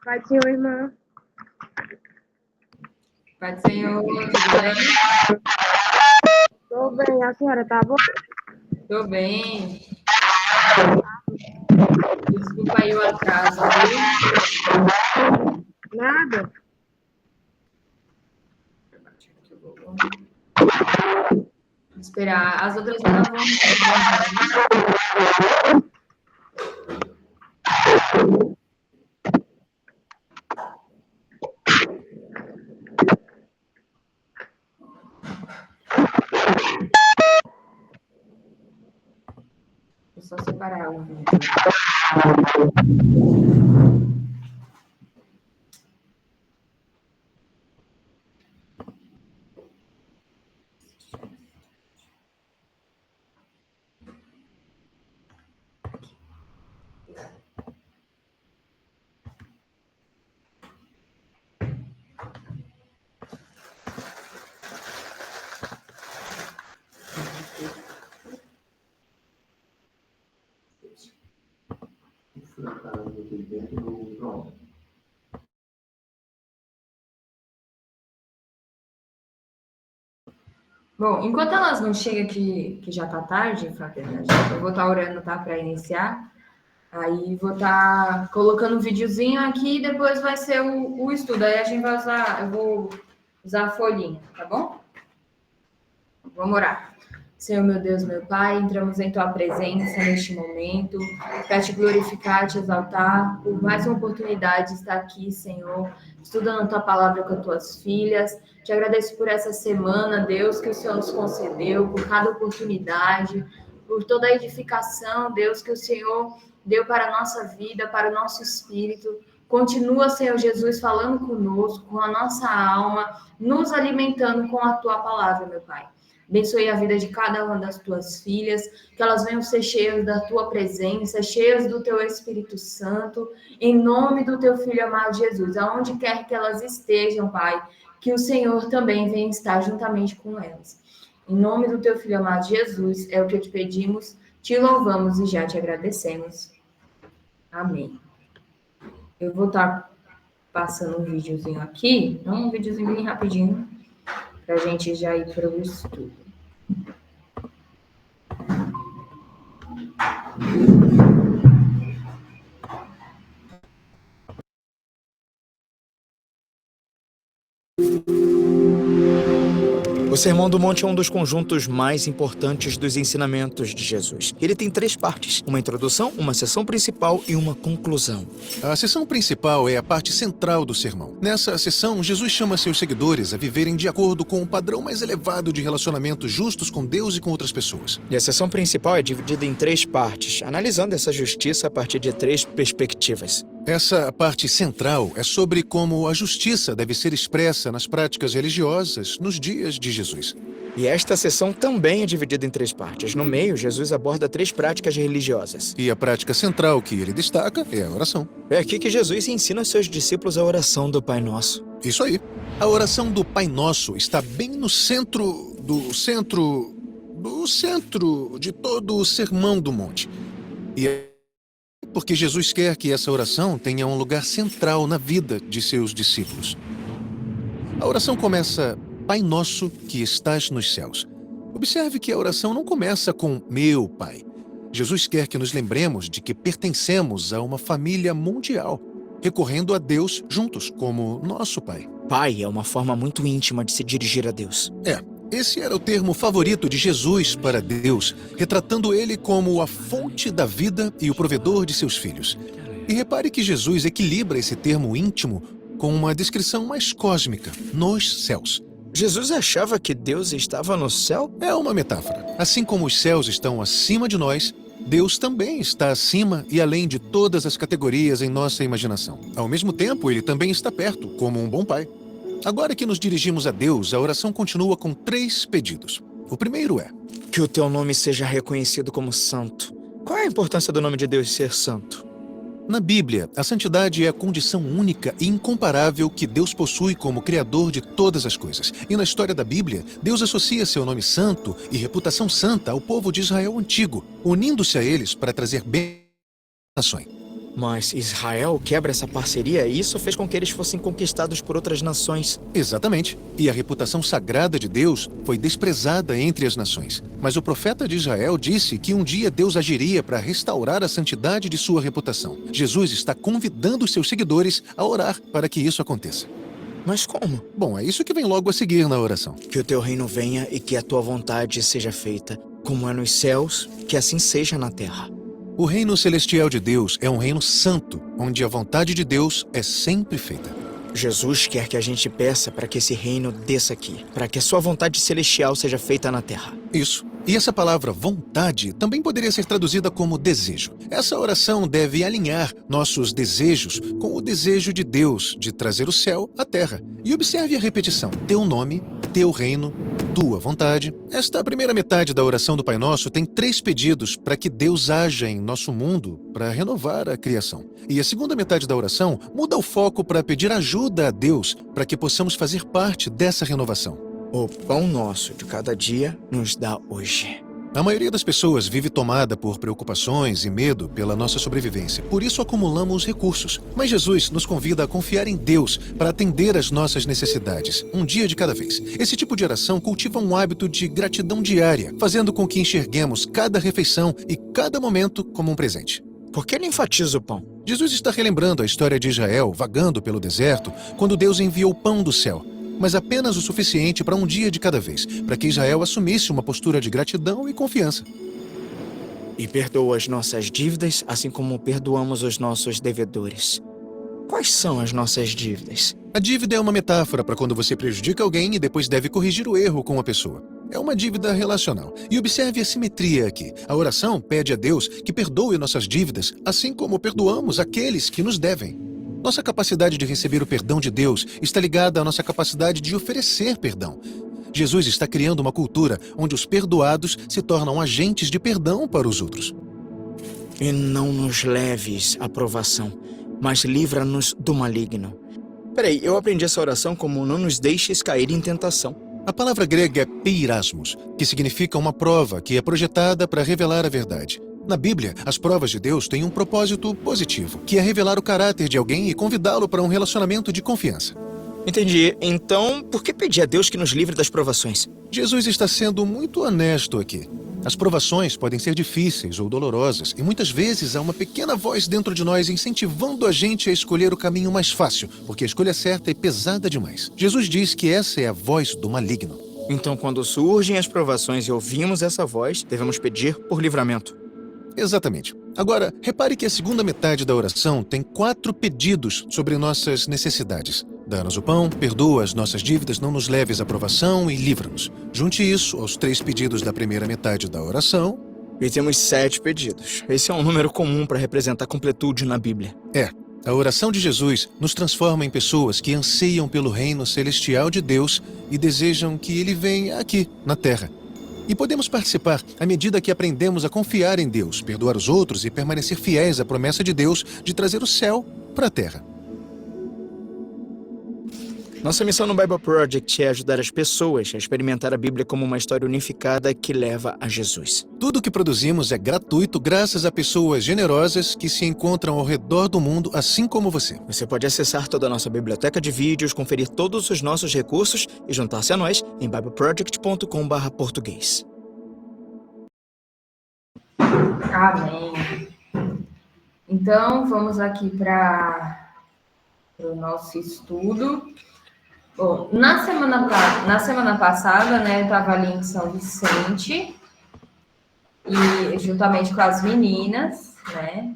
Pai do Senhor, irmã. Pai do Senhor, tudo bem? Tô bem, a senhora tá boa? Tô bem. Desculpa aí o atraso, viu? Nada. Vou esperar. As outras não vão. Vou só separar um vídeo. Bom, enquanto elas não chegam aqui, que já tá tarde, fraternidade, eu vou estar orando, tá, para iniciar. Aí vou estar colocando um videozinho aqui e depois vai ser o estudo. Aí a gente vai usar, eu vou usar a folhinha, tá bom? Vamos orar. Senhor, meu Deus, meu Pai, entramos em Tua presença neste momento para Te glorificar, Te exaltar por mais uma oportunidade de estar aqui, Senhor, estudando a Tua palavra com as Tuas filhas. Te agradeço por essa semana, Deus, que o Senhor nos concedeu, por cada oportunidade, por toda a edificação, Deus, que o Senhor deu para a nossa vida, para o nosso espírito. Continua, Senhor Jesus, falando conosco, com a nossa alma, nos alimentando com a Tua palavra, meu Pai. Abençoe a vida de cada uma das tuas filhas, que elas venham ser cheias da tua presença, cheias do teu Espírito Santo, em nome do teu Filho amado Jesus, aonde quer que elas estejam, Pai, que o Senhor também venha estar juntamente com elas. Em nome do teu Filho amado Jesus, é o que te pedimos, te louvamos e já te agradecemos. Amém. Eu vou estar passando um videozinho aqui, um videozinho bem rapidinho, para a gente já ir para o estudo. O Sermão do Monte é um dos conjuntos mais importantes dos ensinamentos de Jesus. Ele tem 3 partes, uma introdução, uma sessão principal e uma conclusão. A sessão principal é a parte central do sermão. Nessa sessão, Jesus chama seus seguidores a viverem de acordo com o padrão mais elevado de relacionamentos justos com Deus e com outras pessoas. E a sessão principal é dividida em 3 partes, analisando essa justiça a partir de 3 perspectivas. Essa parte central é sobre como a justiça deve ser expressa nas práticas religiosas nos dias de Jesus. E esta sessão também é dividida em 3 partes. No meio, Jesus aborda 3 práticas religiosas. E a prática central que ele destaca é a oração. É aqui que Jesus ensina aos seus discípulos a oração do Pai Nosso. Isso aí. A oração do Pai Nosso está bem no centro de todo o Sermão do Monte. E é porque Jesus quer que essa oração tenha um lugar central na vida de seus discípulos. A oração começa: Pai Nosso que estás nos céus. Observe que a oração não começa com meu Pai. Jesus quer que nos lembremos de que pertencemos a uma família mundial, recorrendo a Deus juntos, como nosso Pai. Pai é uma forma muito íntima de se dirigir a Deus. Esse era o termo favorito de Jesus para Deus, retratando ele como a fonte da vida e o provedor de seus filhos. E repare que Jesus equilibra esse termo íntimo com uma descrição mais cósmica, nos céus. Jesus achava que Deus estava no céu? É uma metáfora. Assim como os céus estão acima de nós, Deus também está acima e além de todas as categorias em nossa imaginação. Ao mesmo tempo, ele também está perto, como um bom pai. Agora que nos dirigimos a Deus, a oração continua com 3 pedidos. O primeiro é: que o teu nome seja reconhecido como santo. Qual é a importância do nome de Deus ser santo? Na Bíblia, a santidade é a condição única e incomparável que Deus possui como Criador de todas as coisas. E na história da Bíblia, Deus associa seu nome santo e reputação santa ao povo de Israel antigo, unindo-se a eles para trazer bem nações. Mas Israel quebra essa parceria e isso fez com que eles fossem conquistados por outras nações. Exatamente. E a reputação sagrada de Deus foi desprezada entre as nações. Mas o profeta de Israel disse que um dia Deus agiria para restaurar a santidade de sua reputação. Jesus está convidando os seus seguidores a orar para que isso aconteça. Mas como? Bom, é isso que vem logo a seguir na oração. Que o teu reino venha e que a tua vontade seja feita, como é nos céus, que assim seja na terra. O reino celestial de Deus é um reino santo, onde a vontade de Deus é sempre feita. Jesus quer que a gente peça para que esse reino desça aqui, para que a sua vontade celestial seja feita na terra. Isso. E essa palavra vontade também poderia ser traduzida como desejo. Essa oração deve alinhar nossos desejos com o desejo de Deus de trazer o céu à terra. E observe a repetição: teu nome, teu reino, tua vontade. Esta primeira metade da oração do Pai Nosso tem 3 pedidos para que Deus haja em nosso mundo para renovar a criação. E a segunda metade da oração muda o foco para pedir ajuda a Deus para que possamos fazer parte dessa renovação. O pão nosso de cada dia nos dá hoje. A maioria das pessoas vive tomada por preocupações e medo pela nossa sobrevivência. Por isso acumulamos recursos. Mas Jesus nos convida a confiar em Deus para atender às nossas necessidades, um dia de cada vez. Esse tipo de oração cultiva um hábito de gratidão diária, fazendo com que enxerguemos cada refeição e cada momento como um presente. Por que ele enfatiza o pão? Jesus está relembrando a história de Israel vagando pelo deserto quando Deus enviou o pão do céu, mas apenas o suficiente para um dia de cada vez, para que Israel assumisse uma postura de gratidão e confiança. E perdoa as nossas dívidas, assim como perdoamos os nossos devedores. Quais são as nossas dívidas? A dívida é uma metáfora para quando você prejudica alguém e depois deve corrigir o erro com a pessoa. É uma dívida relacional. E observe a simetria aqui. A oração pede a Deus que perdoe nossas dívidas, assim como perdoamos aqueles que nos devem. Nossa capacidade de receber o perdão de Deus está ligada à nossa capacidade de oferecer perdão. Jesus está criando uma cultura onde os perdoados se tornam agentes de perdão para os outros. E não nos leves à provação, mas livra-nos do maligno. Peraí, eu aprendi essa oração como não nos deixes cair em tentação. A palavra grega é peirasmos, que significa uma prova que é projetada para revelar a verdade. Na Bíblia, as provas de Deus têm um propósito positivo, que é revelar o caráter de alguém e convidá-lo para um relacionamento de confiança. Entendi. Então, por que pedir a Deus que nos livre das provações? Jesus está sendo muito honesto aqui. As provações podem ser difíceis ou dolorosas, e muitas vezes há uma pequena voz dentro de nós incentivando a gente a escolher o caminho mais fácil, porque a escolha certa é pesada demais. Jesus diz que essa é a voz do maligno. Então, quando surgem as provações e ouvimos essa voz, devemos pedir por livramento. Exatamente. Agora, repare que a segunda metade da oração tem 4 pedidos sobre nossas necessidades. Dá-nos o pão, perdoa as nossas dívidas, não nos leves à provação e livra-nos. Junte isso aos 3 pedidos da primeira metade da oração. E temos 7 pedidos. Esse é um número comum para representar completude na Bíblia. A oração de Jesus nos transforma em pessoas que anseiam pelo reino celestial de Deus e desejam que ele venha aqui, na terra. E podemos participar à medida que aprendemos a confiar em Deus, perdoar os outros e permanecer fiéis à promessa de Deus de trazer o céu para a terra. Nossa missão no Bible Project é ajudar as pessoas a experimentar a Bíblia como uma história unificada que leva a Jesus. Tudo o que produzimos é gratuito graças a pessoas generosas que se encontram ao redor do mundo, assim como você. Você pode acessar toda a nossa biblioteca de vídeos, conferir todos os nossos recursos e juntar-se a nós em bibleproject.com/português. Amém. Então, vamos aqui para o nosso estudo. Bom, na semana passada, né, eu estava ali em São Vicente, e juntamente com as meninas, né,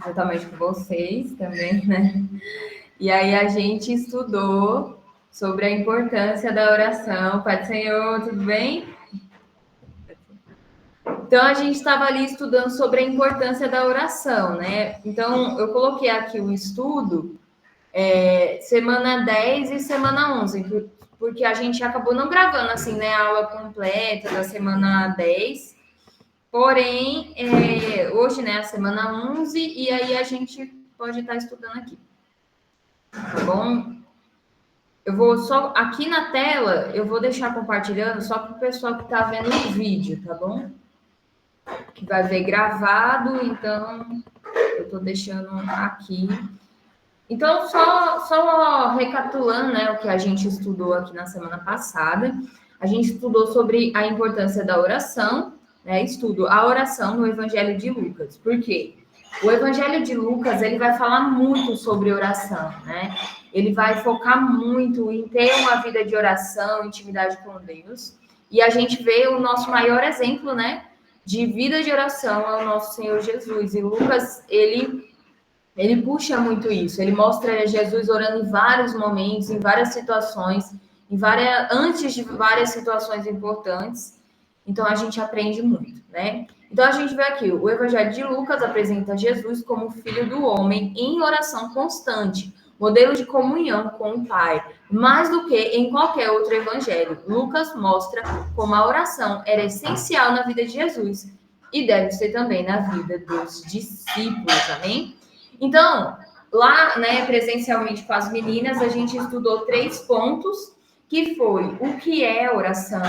juntamente com vocês também, né, e aí a gente estudou sobre a importância da oração. Pai do Senhor, tudo bem? Então, a gente estava ali estudando sobre a importância da oração, né, então eu coloquei aqui o estudo, semana 10 e semana 11, porque a gente acabou não gravando, assim, né, a aula completa da semana 10, porém, hoje, né, a semana 11, e aí a gente pode estar estudando aqui, tá bom? Eu vou só, aqui na tela, eu vou deixar compartilhando só para o pessoal que está vendo o vídeo, tá bom? que vai ver gravado, então eu estou deixando aqui. Então, só recapitulando, né, o que a gente estudou aqui na semana passada, a gente estudou sobre a importância da oração, né, a oração no Evangelho de Lucas. Por quê? O Evangelho de Lucas, ele vai falar muito sobre oração, né? Ele vai focar muito em ter uma vida de oração, intimidade com Deus. E a gente vê o nosso maior exemplo, né, de vida de oração é o nosso Senhor Jesus. E Lucas, ele puxa muito isso. Ele mostra Jesus orando em vários momentos, em várias situações, antes de várias situações importantes. Então, a gente aprende muito, né? Então, a gente vê aqui, o Evangelho de Lucas apresenta Jesus como filho do homem em oração constante, modelo de comunhão com o Pai, mais do que em qualquer outro evangelho. Lucas mostra como a oração era essencial na vida de Jesus e deve ser também na vida dos discípulos, amém? Então, lá, né, presencialmente com as meninas, a gente estudou 3 pontos, que foi o que é oração,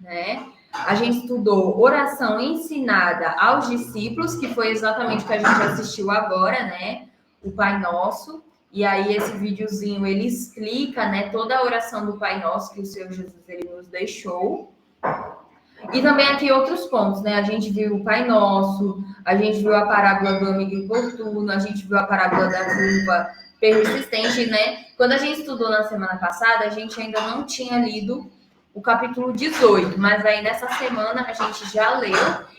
né? A gente estudou oração ensinada aos discípulos, que foi exatamente o que a gente assistiu agora, né? O Pai Nosso. E aí, esse videozinho, ele explica, né, toda a oração do Pai Nosso que o Senhor Jesus, ele nos deixou. E também aqui outros pontos, né? A gente viu o Pai Nosso, a gente viu a parábola do amigo importuno, a gente viu a parábola da viúva persistente, né? Quando a gente estudou na semana passada, a gente ainda não tinha lido o capítulo 18, mas aí nessa semana a gente já leu,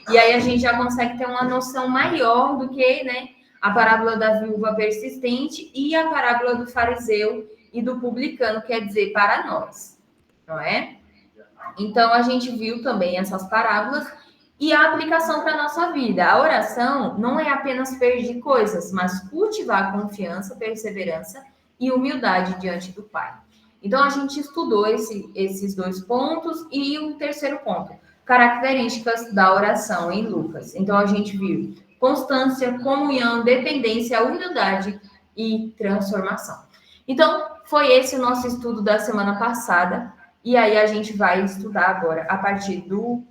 e aí a gente já consegue ter uma noção maior do que, né, a parábola da viúva persistente e a parábola do fariseu e do publicano, quer dizer, para nós, não é? Então, a gente viu também essas parábolas e a aplicação para a nossa vida. A oração não é apenas pedir coisas, mas cultivar confiança, perseverança e humildade diante do Pai. Então, a gente estudou esses 2 pontos e o terceiro ponto, características da oração em Lucas. Então, a gente viu constância, comunhão, dependência, humildade e transformação. Então, foi esse o nosso estudo da semana passada. E aí a gente vai estudar agora a partir do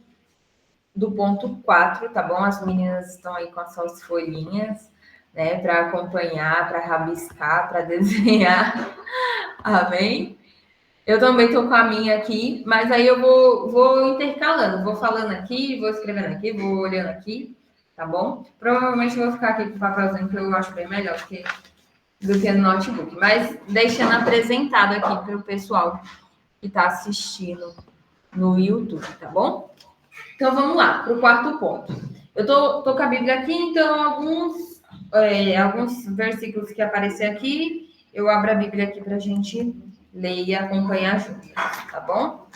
ponto 4, tá bom? As meninas estão aí com as suas folhinhas, né, para acompanhar, para rabiscar, para desenhar. Amém? Eu também estou com a minha aqui, mas aí eu vou intercalando, vou falando aqui, vou escrevendo aqui, vou olhando aqui, tá bom? Provavelmente eu vou ficar aqui com o papelzinho, que eu acho bem melhor do que no notebook, mas deixando apresentado aqui para o pessoal que está assistindo no YouTube, tá bom? Então, vamos lá, para o 4º ponto. Eu tô com a Bíblia aqui, então, alguns versículos que aparecer aqui, eu abro a Bíblia aqui para a gente ler e acompanhar junto, tá bom?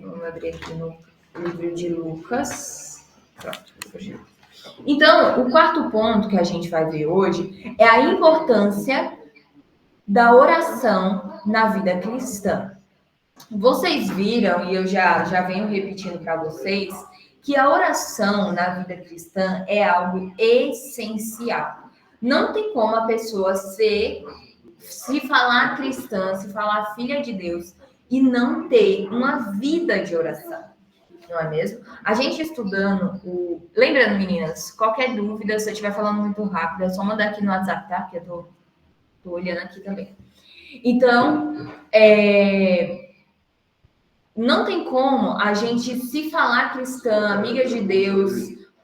Vamos abrir aqui no livro de Lucas. Pronto, então, o 4º ponto que a gente vai ver hoje é a importância da oração na vida cristã. Vocês viram, e eu já venho repetindo para vocês, que a oração na vida cristã é algo essencial. Não tem como a pessoa se falar cristã, se falar filha de Deus e não ter uma vida de oração. Não é mesmo? A gente estudando Lembrando, meninas, qualquer dúvida, se eu estiver falando muito rápido, é só mandar aqui no WhatsApp, tá? Que eu tô olhando aqui também. Então, não tem como a gente se falar cristã, amiga de Deus,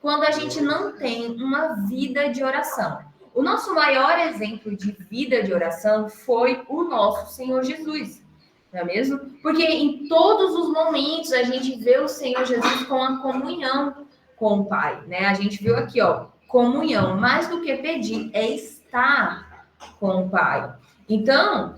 quando a gente não tem uma vida de oração. O nosso maior exemplo de vida de oração foi o nosso Senhor Jesus, não é mesmo? Porque em todos os momentos a gente vê o Senhor Jesus com a comunhão com o Pai, né? A gente viu aqui, ó, comunhão, mais do que pedir, é estar com o Pai. Então,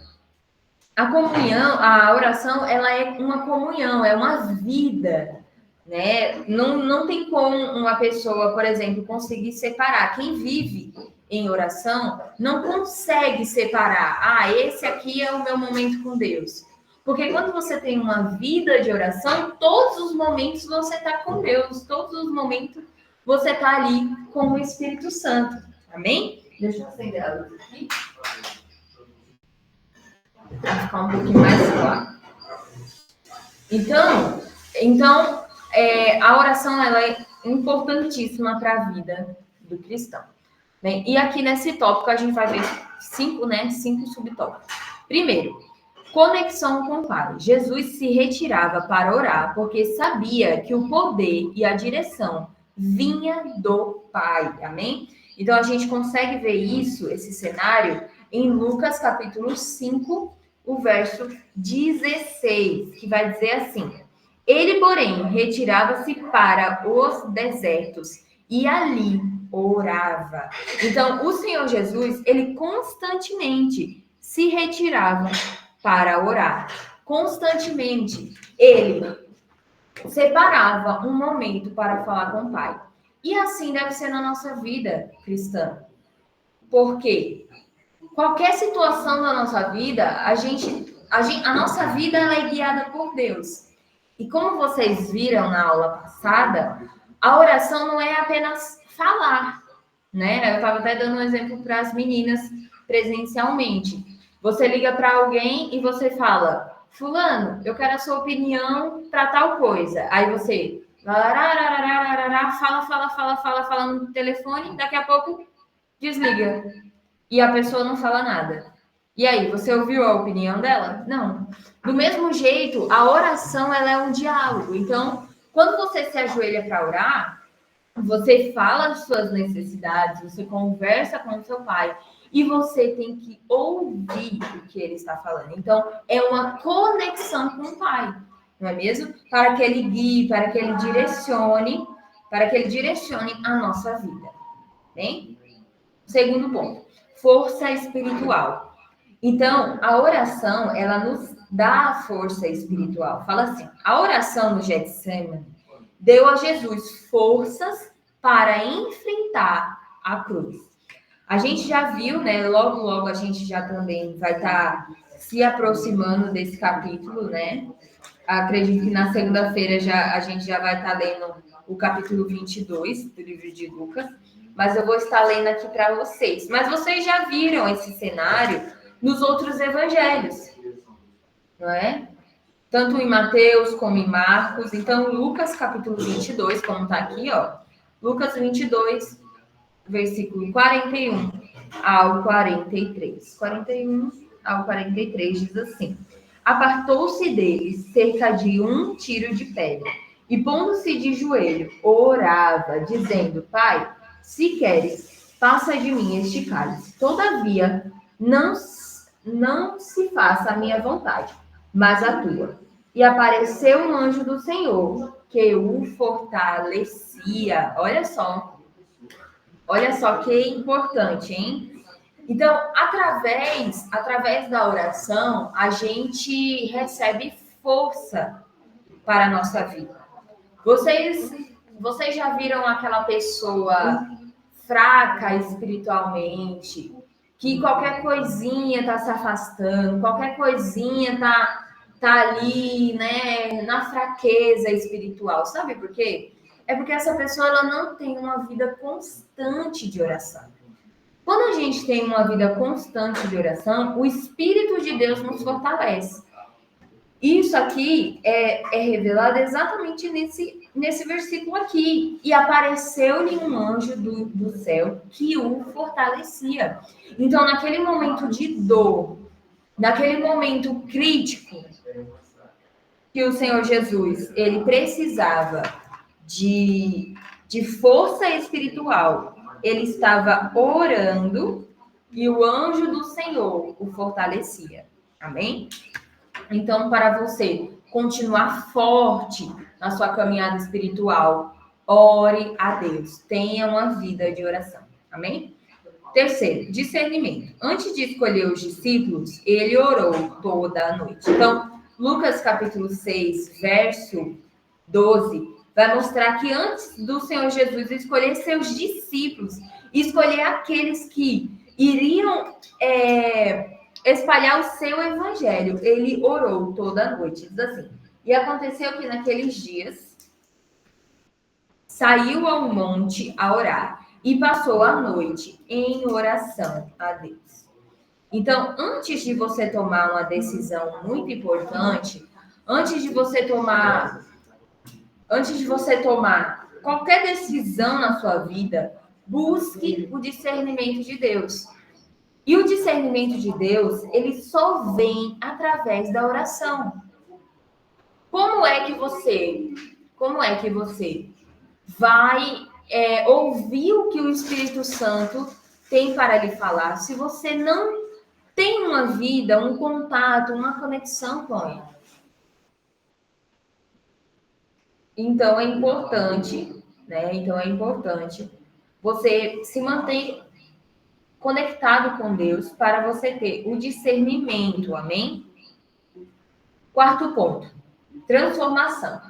a comunhão, a oração, ela é uma comunhão, é uma vida, né? Não tem como uma pessoa, por exemplo, conseguir separar. Quem vive em oração não consegue separar. Ah, esse aqui é o meu momento com Deus. Porque quando você tem uma vida de oração, todos os momentos você está com Deus, todos os momentos você está ali com o Espírito Santo. Amém? Deixa eu acender a luz aqui. Para ficar um pouquinho mais claro. Então a oração ela é importantíssima para a vida do cristão. Né? E aqui nesse tópico a gente vai ver 5 subtópicos. Primeiro, conexão com o Pai. Jesus se retirava para orar porque sabia que o poder e a direção vinha do Pai. Amém? Então a gente consegue ver isso, esse cenário, em Lucas capítulo 5, o verso 16, que vai dizer assim: ele, porém, retirava-se para os desertos e ali orava. Então, o Senhor Jesus, ele constantemente se retirava para orar. Constantemente, ele separava um momento para falar com o Pai. E assim deve ser na nossa vida cristã. Porque qualquer situação da nossa vida, a nossa vida ela é guiada por Deus. E como vocês viram na aula passada, a oração não é apenas falar, né? Eu estava até dando um exemplo para as meninas presencialmente. Você liga para alguém e você fala: fulano, eu quero a sua opinião para tal coisa. Aí você fala no telefone, daqui a pouco desliga. E a pessoa não fala nada. E aí, você ouviu a opinião dela? Não. Do mesmo jeito, a oração ela é um diálogo. Então, quando você se ajoelha para orar, você fala as suas necessidades, você conversa com o seu pai e você tem que ouvir o que ele está falando. Então, é uma conexão com o pai, não é mesmo? Para que ele guie, para que ele direcione a nossa vida. Bem? Segundo ponto, força espiritual. Então, a oração, ela nos dá a força espiritual. Fala assim, a oração no Getsemane deu a Jesus forças para enfrentar a cruz. A gente já viu, né? Logo a gente já também vai estar se aproximando desse capítulo, né? Acredito que na segunda-feira a gente já vai estar lendo o capítulo 22 do livro de Lucas, mas eu vou estar lendo aqui para vocês. Mas vocês já viram esse cenário nos outros evangelhos, não é? Tanto em Mateus como em Marcos. Então, Lucas capítulo 22, como está aqui, ó. Lucas 22, versículo 41 ao 43. 41 ao 43 diz assim: apartou-se deles cerca de 1 tiro de pedra, e pondo-se de joelho, orava, dizendo: Pai, se queres, passa de mim este cálice. Todavia, não se faça a minha vontade, mas a tua. E apareceu um anjo do Senhor, que o fortalecia. Olha só que importante, hein? Então, através da oração, a gente recebe força para a nossa vida. Vocês já viram aquela pessoa fraca espiritualmente, que qualquer coisinha está se afastando, qualquer coisinha está ali, né, na fraqueza espiritual. Sabe por quê? É porque essa pessoa ela não tem uma vida constante de oração. Quando a gente tem uma vida constante de oração, o Espírito de Deus nos fortalece. Isso aqui é revelado exatamente nesse versículo aqui. E apareceu-lhe um anjo do céu que o fortalecia. Então, naquele momento de dor, naquele momento crítico, que o Senhor Jesus ele precisava de força espiritual, ele estava orando e o anjo do Senhor o fortalecia. Amém? Então, para você continuar forte na sua caminhada espiritual, ore a Deus. Tenha uma vida de oração. Amém? Terceiro, discernimento. Antes de escolher os discípulos, ele orou toda a noite. Então, Lucas capítulo 6, verso 12, vai mostrar que antes do Senhor Jesus escolher seus discípulos, escolher aqueles que iriam espalhar o seu evangelho, ele orou toda a noite. Diz assim: e aconteceu que naqueles dias saiu ao monte a orar e passou a noite em oração a Deus. Então, antes de você tomar uma decisão muito importante, antes de você tomar antes de você tomar qualquer decisão na sua vida, busque o discernimento de Deus. E o discernimento de Deus, ele só vem através da oração. Como é que você vai ouvir o que o Espírito Santo tem para lhe falar se você não tem uma vida, um contato, uma conexão com ele? Então é importante, né? Então é importante você se manter conectado com Deus para você ter o discernimento, amém? Quarto ponto, transformação.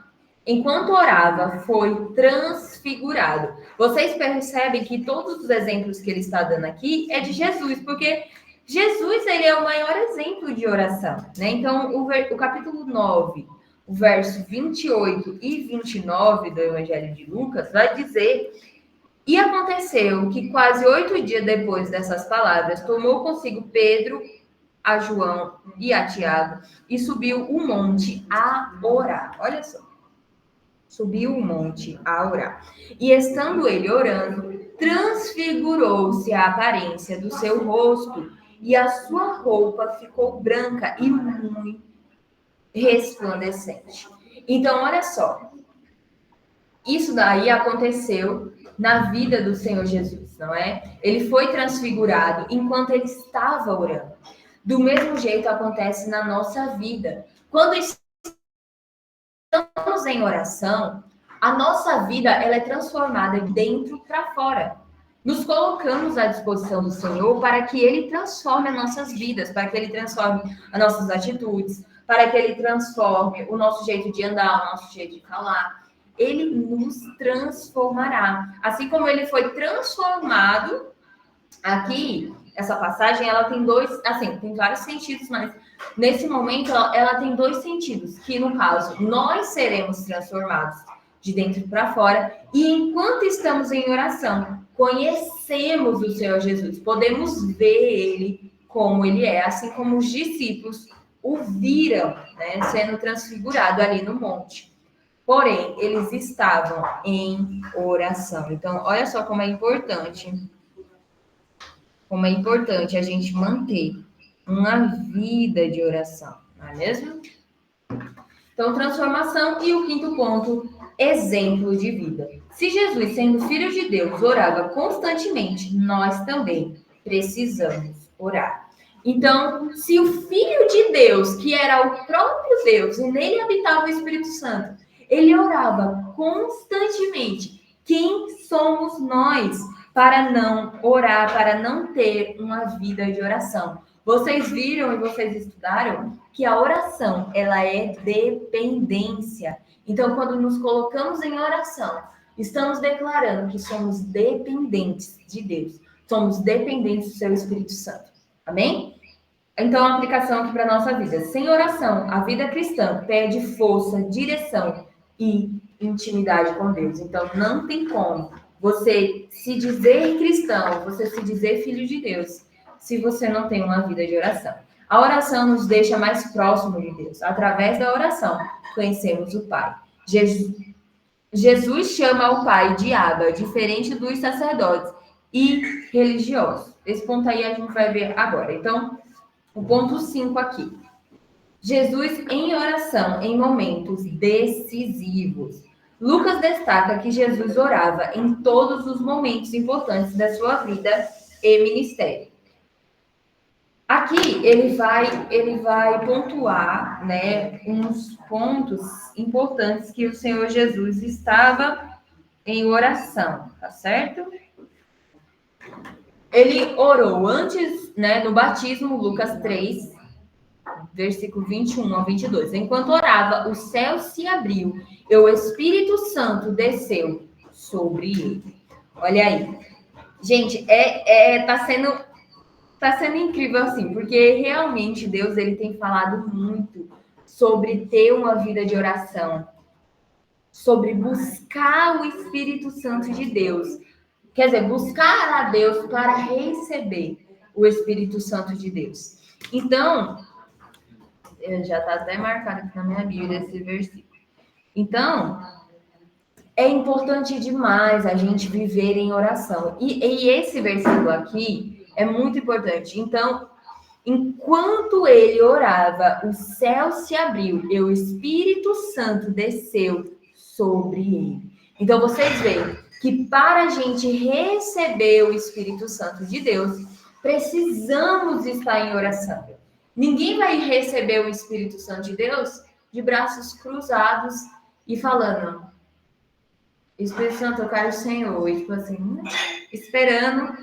Enquanto orava, foi transfigurado. Vocês percebem que todos os exemplos que ele está dando aqui é de Jesus, porque Jesus, ele é o maior exemplo de oração, né? Então, o capítulo 9, o verso 28 e 29 do Evangelho de Lucas vai dizer: e aconteceu que quase 8 dias depois dessas palavras, tomou consigo Pedro, a João e a Tiago e subiu o monte a orar. Olha só. Subiu o monte a orar. E estando ele orando, transfigurou-se a aparência do seu rosto, e a sua roupa ficou branca e muito resplandecente. Então, olha só. Isso daí aconteceu na vida do Senhor Jesus, não é? Ele foi transfigurado enquanto ele estava orando. Do mesmo jeito acontece na nossa vida. Quando estamos em oração, a nossa vida ela é transformada de dentro para fora. Nos colocamos à disposição do Senhor para que Ele transforme as nossas vidas, para que Ele transforme as nossas atitudes, para que Ele transforme o nosso jeito de andar, o nosso jeito de falar. Ele nos transformará. Assim como Ele foi transformado, aqui, essa passagem, ela tem tem vários sentidos, mas nesse momento ela tem dois sentidos, que no caso, nós seremos transformados de dentro para fora, e enquanto estamos em oração, conhecemos o Senhor Jesus, podemos ver Ele como Ele é, assim como os discípulos o viram, né, sendo transfigurado ali no monte. Porém, eles estavam em oração. Então, olha só como é importante a gente manter uma vida de oração, não é mesmo? Então, transformação. E o quinto ponto, exemplo de vida. Se Jesus, sendo filho de Deus, orava constantemente, nós também precisamos orar. Então, se o Filho de Deus, que era o próprio Deus, e nele habitava o Espírito Santo, ele orava constantemente, quem somos nós para não orar, para não ter uma vida de oração? Vocês viram e vocês estudaram que a oração, ela é dependência. Então, quando nos colocamos em oração, estamos declarando que somos dependentes de Deus. Somos dependentes do seu Espírito Santo. Amém? Então, a aplicação aqui para a nossa vida. Sem oração, a vida cristã pede força, direção e intimidade com Deus. Então, não tem como você se dizer cristão, você se dizer filho de Deus, se você não tem uma vida de oração. A oração nos deixa mais próximo de Deus. Através da oração, conhecemos o Pai. Jesus chama o Pai de Abba, diferente dos sacerdotes e religiosos. Esse ponto aí a gente vai ver agora. Então, o ponto 5 aqui. Jesus em oração em momentos decisivos. Lucas destaca que Jesus orava em todos os momentos importantes da sua vida e ministério. Aqui ele vai pontuar, né, uns pontos importantes que o Senhor Jesus estava em oração, tá certo? Ele orou antes, né, no batismo, Lucas 3, versículo 21 ao 22. Enquanto orava, o céu se abriu e o Espírito Santo desceu sobre ele. Olha aí. Gente, tá sendo incrível assim, porque realmente Deus ele tem falado muito sobre ter uma vida de oração, sobre buscar o Espírito Santo de Deus. Quer dizer, buscar a Deus para receber o Espírito Santo de Deus. Então, já está até marcado aqui na minha Bíblia esse versículo. Então, é importante demais a gente viver em oração. E esse versículo aqui é muito importante. Então, enquanto ele orava, o céu se abriu e o Espírito Santo desceu sobre ele. Então, vocês veem que para a gente receber o Espírito Santo de Deus, precisamos estar em oração. Ninguém vai receber o Espírito Santo de Deus de braços cruzados e falando: Espírito Santo, eu quero o Senhor. E tipo assim, esperando.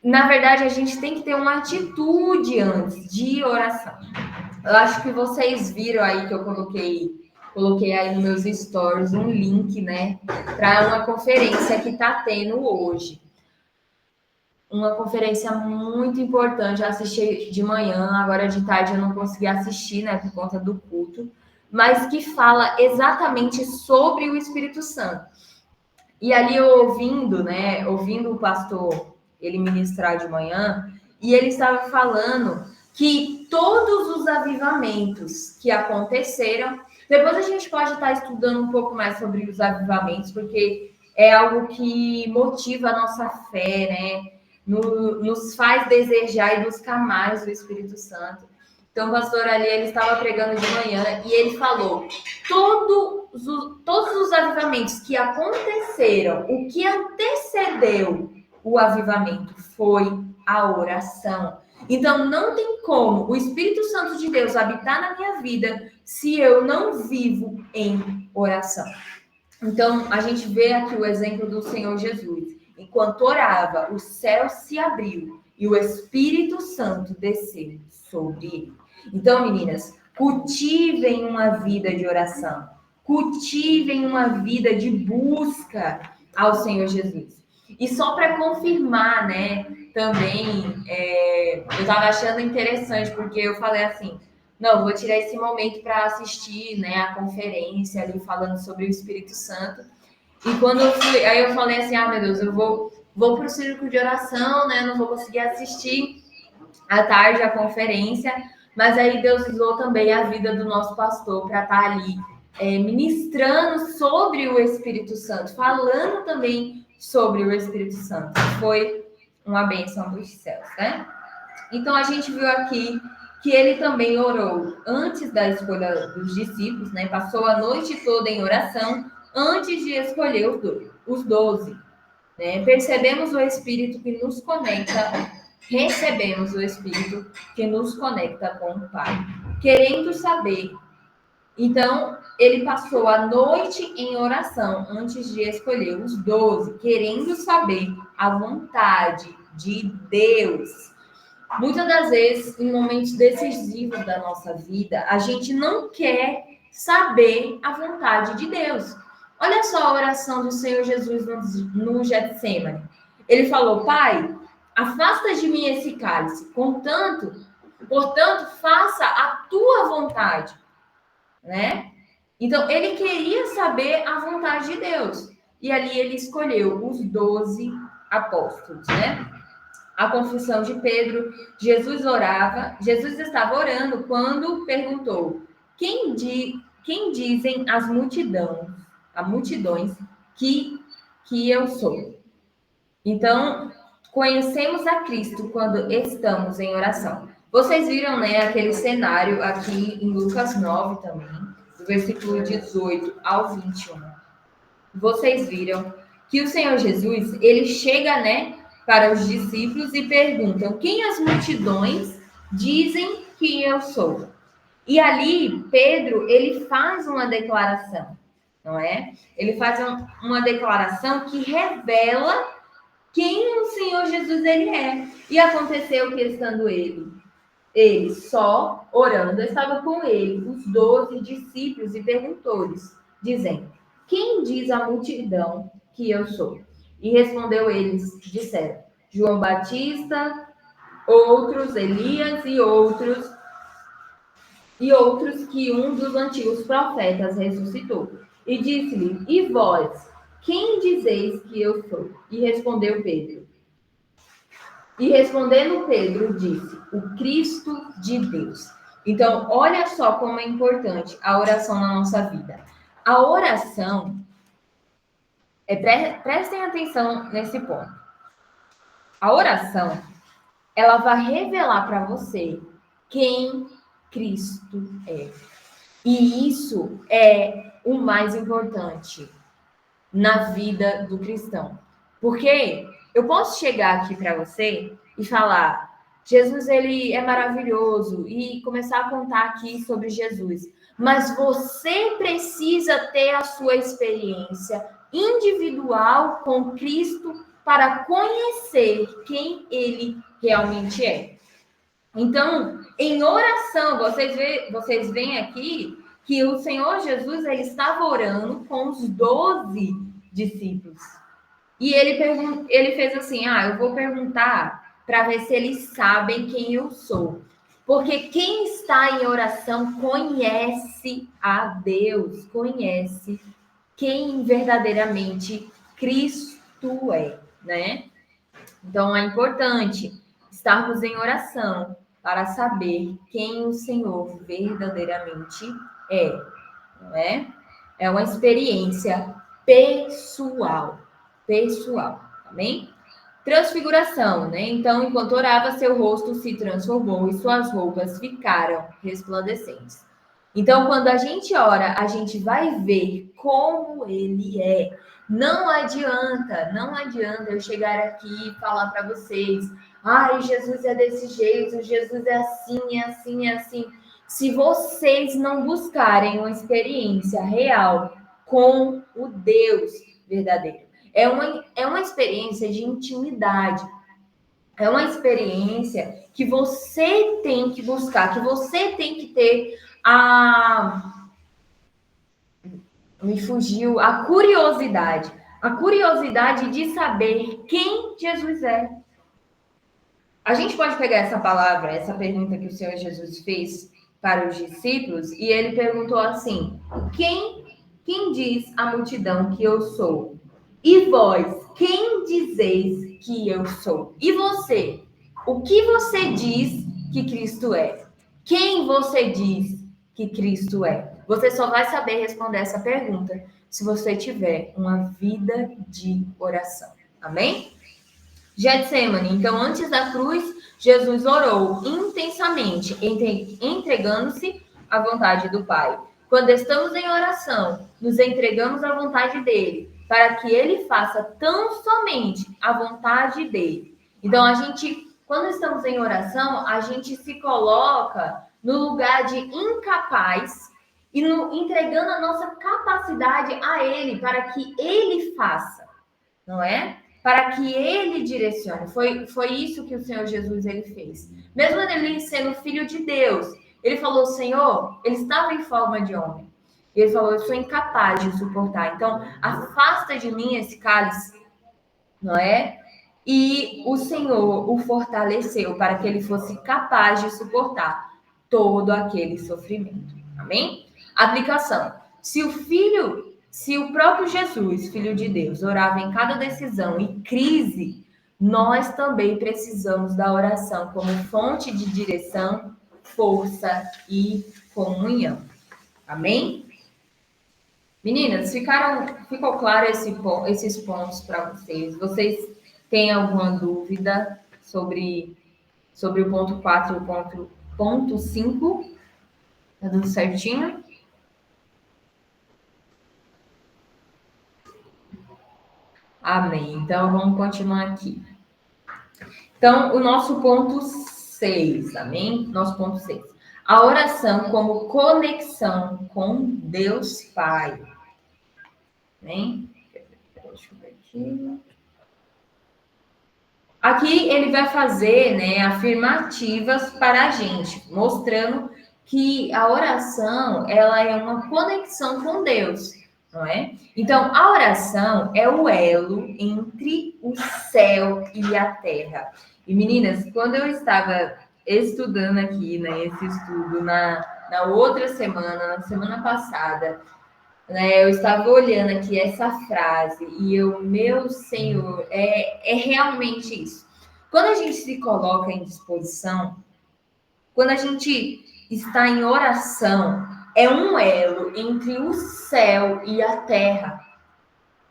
Na verdade, a gente tem que ter uma atitude antes de oração. Eu acho que vocês viram aí que eu coloquei aí nos meus stories um link, né, para uma conferência que está tendo hoje. Uma conferência muito importante, eu assisti de manhã, agora de tarde eu não consegui assistir, né, por conta do culto, mas que fala exatamente sobre o Espírito Santo. E ali eu ouvindo o pastor, ele ministrar de manhã, e ele estava falando que todos os avivamentos que aconteceram, depois a gente pode estar estudando um pouco mais sobre os avivamentos, porque é algo que motiva a nossa fé, né? Nos faz desejar e buscar mais o Espírito Santo. Então, o pastor ali, ele estava pregando de manhã e ele falou: todos os avivamentos que aconteceram, o que antecedeu o avivamento foi a oração. Então, não tem como o Espírito Santo de Deus habitar na minha vida se eu não vivo em oração. Então, a gente vê aqui o exemplo do Senhor Jesus. Enquanto orava, o céu se abriu e o Espírito Santo desceu sobre ele. Então, meninas, cultivem uma vida de oração. Cultivem uma vida de busca ao Senhor Jesus. E só para confirmar, né, também, eu estava achando interessante, porque eu falei assim, não, vou tirar esse momento para assistir, né, a conferência ali falando sobre o Espírito Santo. E quando eu fui, aí eu falei assim, meu Deus, eu vou para o círculo de oração, né, não vou conseguir assistir à tarde a conferência, mas aí Deus usou também a vida do nosso pastor para estar ali ministrando sobre o Espírito Santo, falando também sobre o Espírito Santo. Foi uma bênção dos céus, né? Então, a gente viu aqui que ele também orou antes da escolha dos discípulos, né? Passou a noite toda em oração antes de escolher os 12. Né? Percebemos o Espírito que nos conecta, recebemos o Espírito que nos conecta com o Pai. Querendo saber. Então, ele passou a noite em oração antes de escolher os 12, querendo saber a vontade de Deus. Muitas das vezes, em momentos decisivos da nossa vida, a gente não quer saber a vontade de Deus. Olha só a oração do Senhor Jesus no Getsêmani. Ele falou: Pai, afasta de mim esse cálice, portanto, faça a tua vontade. Né? Então, ele queria saber a vontade de Deus. E ali ele escolheu os 12 apóstolos, né? A confissão de Pedro, Jesus estava orando quando perguntou: quem dizem as multidões que eu sou? Então, conhecemos a Cristo quando estamos em oração. Vocês viram, né, aquele cenário aqui em Lucas 9 também, do versículo 18 ao 21. Vocês viram que o Senhor Jesus, ele chega, né, para os discípulos e perguntam: quem as multidões dizem que eu sou? E ali, Pedro, ele faz uma declaração, não é? Ele faz uma declaração que revela quem o Senhor Jesus ele é. E aconteceu que, estando ele só orando, estava com ele os 12 discípulos e perguntou-lhes, dizendo: quem diz a multidão que eu sou? E respondeu eles, disseram: João Batista, outros Elias e outros que um dos antigos profetas ressuscitou. E disse-lhe: e vós, quem dizeis que eu sou? E respondeu Pedro. E respondendo Pedro, disse: o Cristo de Deus. Então, olha só como é importante a oração na nossa vida. A oração, Prestem atenção nesse ponto. A oração, ela vai revelar para você quem Cristo é. E isso é o mais importante na vida do cristão. Porque eu posso chegar aqui para você e falar, Jesus, ele é maravilhoso, e começar a contar aqui sobre Jesus. Mas você precisa ter a sua experiência individual com Cristo para conhecer quem ele realmente é. Então, em oração, vocês veem aqui que o Senhor Jesus ele estava orando com os 12 discípulos. E ele fez assim, eu vou perguntar para ver se eles sabem quem eu sou. Porque quem está em oração conhece a Deus, conhece quem verdadeiramente Cristo é, né? Então, é importante estarmos em oração para saber quem o Senhor verdadeiramente é, não é? É uma experiência pessoal, amém? Transfiguração, né? Então, enquanto orava, seu rosto se transformou e suas roupas ficaram resplandecentes. Então, quando a gente ora, a gente vai ver como ele é. Não adianta eu chegar aqui e falar para vocês, Jesus é desse jeito, Jesus é assim, assim, assim. Se vocês não buscarem uma experiência real com o Deus verdadeiro. É uma experiência de intimidade. É uma experiência que você tem que buscar, que você tem que ter me fugiu a curiosidade de saber quem Jesus é. A gente pode pegar essa palavra, essa pergunta que o Senhor Jesus fez para os discípulos, e ele perguntou assim: quem diz a multidão que eu sou? E vós, quem dizeis que eu sou? E você? O que você diz que Cristo é? Quem você diz que Cristo é? Você só vai saber responder essa pergunta se você tiver uma vida de oração. Amém? Getsemane. Então, antes da cruz, Jesus orou intensamente, entregando-se à vontade do Pai. Quando estamos em oração, nos entregamos à vontade dele, para que ele faça tão somente a vontade dele. Então, quando estamos em oração, a gente se coloca no lugar de incapaz e entregando a nossa capacidade a ele, para que ele faça, não é? Para que ele direcione. Foi isso que o Senhor Jesus ele fez. Mesmo ele sendo filho de Deus, ele falou, Senhor, ele estava em forma de homem. Ele falou, eu sou incapaz de suportar. Então, afasta de mim esse cálice, não é? E o Senhor o fortaleceu para que ele fosse capaz de suportar todo aquele sofrimento. Amém? Aplicação. Se o próprio Jesus, Filho de Deus, orava em cada decisão e crise, nós também precisamos da oração como fonte de direção, força e comunhão. Amém? Meninas, ficou claro esses pontos para vocês? Vocês têm alguma dúvida sobre o ponto 4 e o ponto 5? Tá tudo certinho? Amém. Então, vamos continuar aqui. Então, o nosso ponto 6, amém? Nosso ponto 6. A oração como conexão com Deus Pai. Amém? Deixa eu ver aqui. Aqui ele vai fazer, né, afirmativas para a gente, mostrando que a oração, ela é uma conexão com Deus. Não é? Então, a oração é o elo entre o céu e a terra. E, meninas, quando eu estava estudando aqui, né, esse estudo na outra semana, na semana passada, né, eu estava olhando aqui essa frase e meu Senhor, é realmente isso. Quando a gente se coloca em disposição, quando a gente está em oração, é um elo entre o céu e a terra.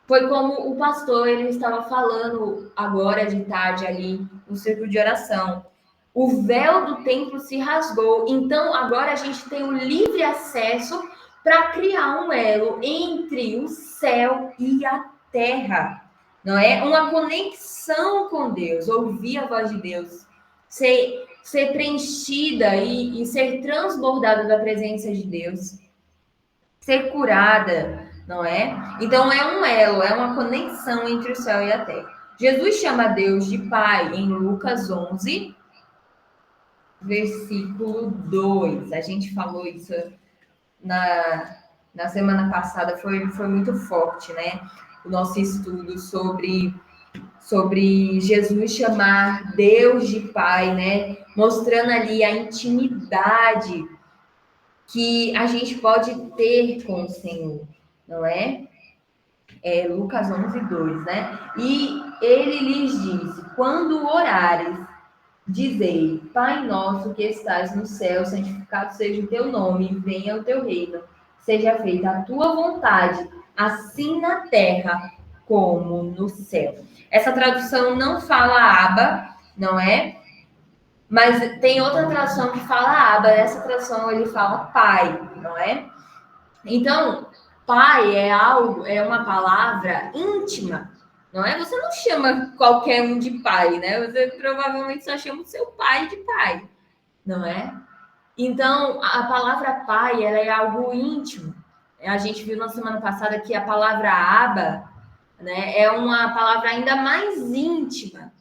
Foi como o pastor ele estava falando agora de tarde ali no círculo de oração. O véu do templo se rasgou, então agora a gente tem o livre acesso para criar um elo entre o céu e a terra, não é? Uma conexão com Deus, ouvir a voz de Deus, ser preenchida e ser transbordada da presença de Deus, ser curada, não é? Então é um elo, é uma conexão entre o céu e a terra. Jesus chama Deus de Pai em Lucas 11, versículo 2. A gente falou isso na semana passada, foi muito forte, né? O nosso estudo sobre Jesus chamar Deus de Pai, né? Mostrando ali a intimidade que a gente pode ter com o Senhor, não é? É Lucas 11, 2, né? E ele lhes disse, quando orares, dizei, Pai nosso que estás no céu, santificado seja o teu nome, venha o teu reino, seja feita a tua vontade, assim na terra como no céu. Essa tradução não fala Abba, não é? Mas tem outra tradução que fala Abba, essa tradução ele fala Pai, não é? Então, Pai é uma palavra íntima, não é? Você não chama qualquer um de pai, né? Você provavelmente só chama o seu pai de pai, não é? Então, a palavra pai, ela é algo íntimo. A gente viu na semana passada que a palavra Abba, né, é uma palavra ainda mais íntima,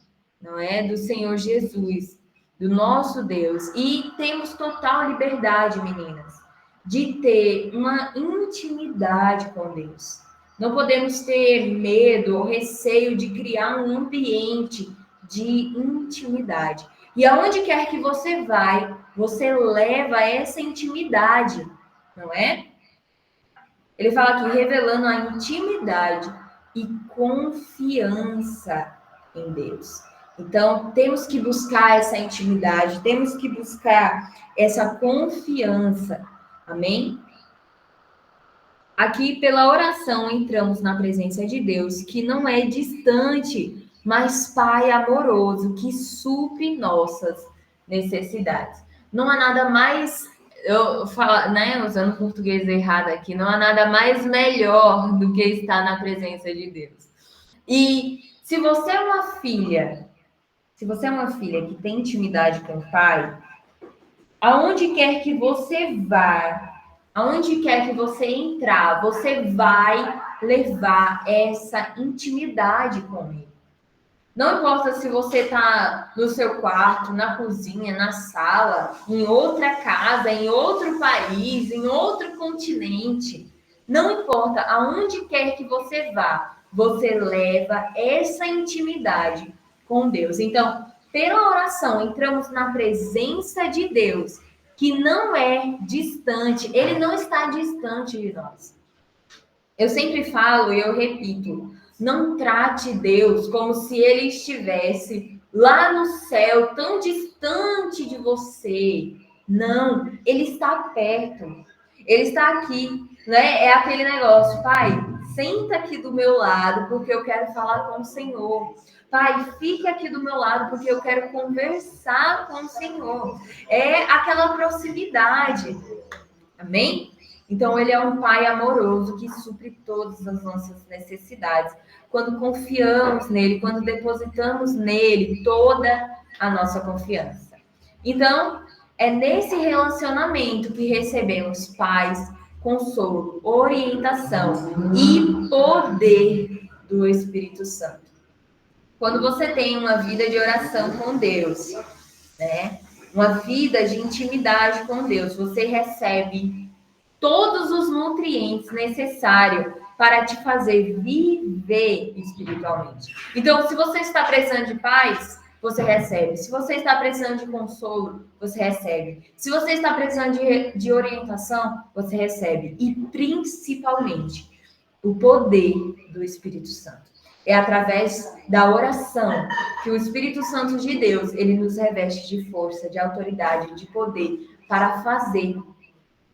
não é? Do Senhor Jesus, do nosso Deus. E temos total liberdade, meninas, de ter uma intimidade com Deus. Não podemos ter medo ou receio de criar um ambiente de intimidade. E aonde quer que você vai, você leva essa intimidade, não é? Ele fala aqui, revelando a intimidade e confiança em Deus. Então, temos que buscar essa intimidade, temos que buscar essa confiança. Amém? Aqui, pela oração, entramos na presença de Deus, que não é distante, mas Pai amoroso, que supre nossas necessidades. Não há nada mais, eu falo, né, usando português errado aqui, não há nada mais melhor do que estar na presença de Deus. E se você é uma filha que tem intimidade com o Pai, aonde quer que você vá, aonde quer que você entrar, você vai levar essa intimidade com Ele. Não importa se você está no seu quarto, na cozinha, na sala, em outra casa, em outro país, em outro continente. Não importa, aonde quer que você vá, você leva essa intimidade com Deus. Então, pela oração, entramos na presença de Deus, que não é distante, Ele não está distante de nós. Eu sempre falo e eu repito, não trate Deus como se Ele estivesse lá no céu, tão distante de você. Não, Ele está perto. Ele está aqui, né? É aquele negócio, Pai, senta aqui do meu lado porque eu quero falar com o Senhor. Pai, fique aqui do meu lado porque eu quero conversar com o Senhor. É aquela proximidade. Amém? Então, Ele é um Pai amoroso que supre todas as nossas necessidades. Quando confiamos nele, quando depositamos nele toda a nossa confiança. Então, é nesse relacionamento que recebemos paz, consolo, orientação e poder do Espírito Santo. Quando você tem uma vida de oração com Deus, né? Uma vida de intimidade com Deus, você recebe todos os nutrientes necessários para te fazer viver espiritualmente. Então, se você está precisando de paz, você recebe. Se você está precisando de consolo, você recebe. Se você está precisando de orientação, você recebe. E, principalmente, o poder do Espírito Santo. É através da oração que o Espírito Santo de Deus, ele nos reveste de força, de autoridade, de poder para fazer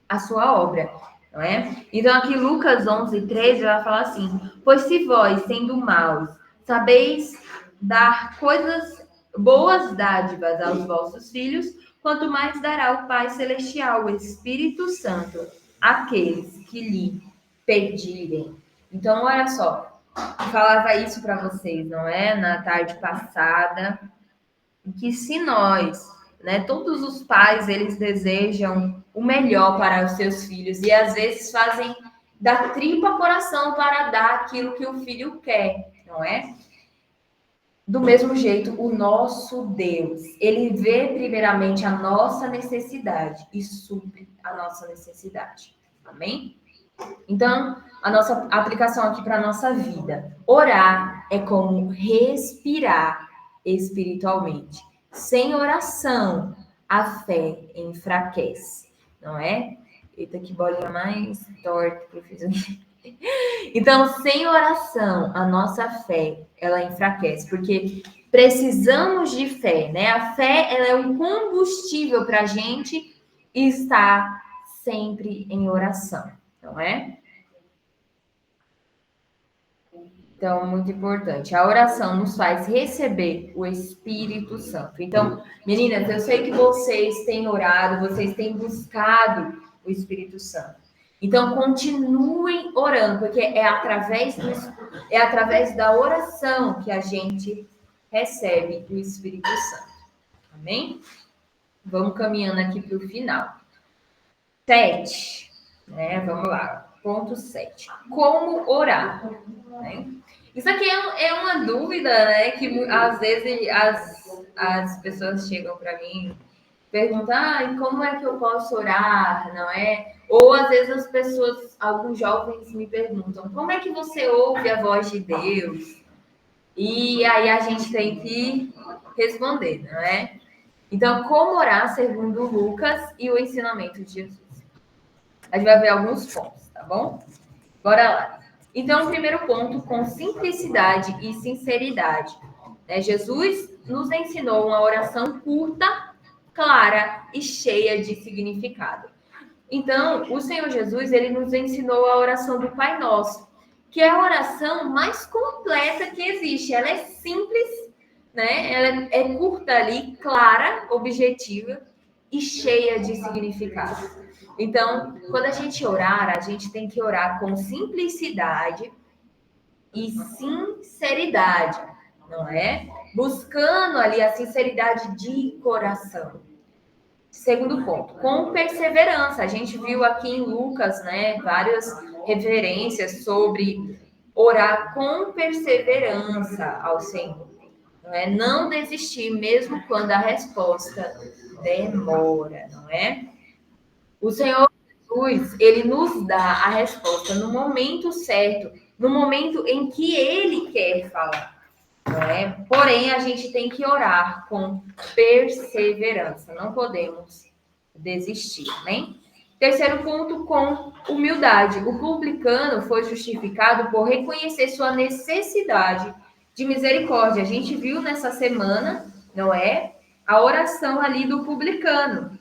a sua obra. não é? Então, aqui Lucas 11:13 vai falar assim: pois se vós, sendo maus, sabeis dar coisas, boas dádivas aos vossos filhos, quanto mais dará o Pai Celestial, o Espírito Santo, àqueles que lhe pedirem. Então, olha só, falava isso para vocês, não é? Na tarde passada, que se nós, né, todos os pais, eles desejam o melhor para os seus filhos e às vezes fazem da tripa coração para dar aquilo que o filho quer, não é? Do mesmo jeito, o nosso Deus, ele vê primeiramente a nossa necessidade e supre a nossa necessidade. Amém? Então, a nossa aplicação aqui para a nossa vida. Orar é como respirar espiritualmente. Sem oração, a fé enfraquece, não é? Eita, que bolinha mais torta que eu fiz aqui. Então, sem oração, a nossa fé, ela enfraquece, porque precisamos de fé, né? A fé, ela é um combustível para a gente estar sempre em oração, não é? Então, muito importante. A oração nos faz receber o Espírito Santo. Então, meninas, eu sei que vocês têm orado, vocês têm buscado o Espírito Santo. Então, continuem orando, porque é através da oração que a gente recebe o Espírito Santo. Amém? Vamos caminhando aqui para o final. 7, né? Vamos lá. Ponto 7. Como orar? Né? Isso aqui é uma dúvida, né? Que às vezes as pessoas chegam para mim e perguntam, como é que eu posso orar, não é? Ou às vezes as pessoas, alguns jovens me perguntam, como é que você ouve a voz de Deus? E aí a gente tem que responder, não é? Então, como orar segundo Lucas e o ensinamento de Jesus? A gente vai ver alguns pontos, tá bom? Bora lá. Então, o primeiro ponto, com simplicidade e sinceridade. Jesus nos ensinou uma oração curta, clara e cheia de significado. Então, o Senhor Jesus, ele nos ensinou a oração do Pai Nosso, que é a oração mais completa que existe. Ela é simples, né? Ela é curta ali, clara, objetiva e cheia de significado. Então, quando a gente orar, a gente tem que orar com simplicidade e sinceridade, não é? Buscando ali a sinceridade de coração. Segundo ponto, com perseverança. A gente viu aqui em Lucas, né, várias referências sobre orar com perseverança ao Senhor. Não é? Não desistir mesmo quando a resposta demora, não é? O Senhor Jesus, ele nos dá a resposta no momento certo, no momento em que ele quer falar, não é? Porém, a gente tem que orar com perseverança, não podemos desistir, né? Terceiro ponto, com humildade. O publicano foi justificado por reconhecer sua necessidade de misericórdia. A gente viu nessa semana, não é? A oração ali do publicano,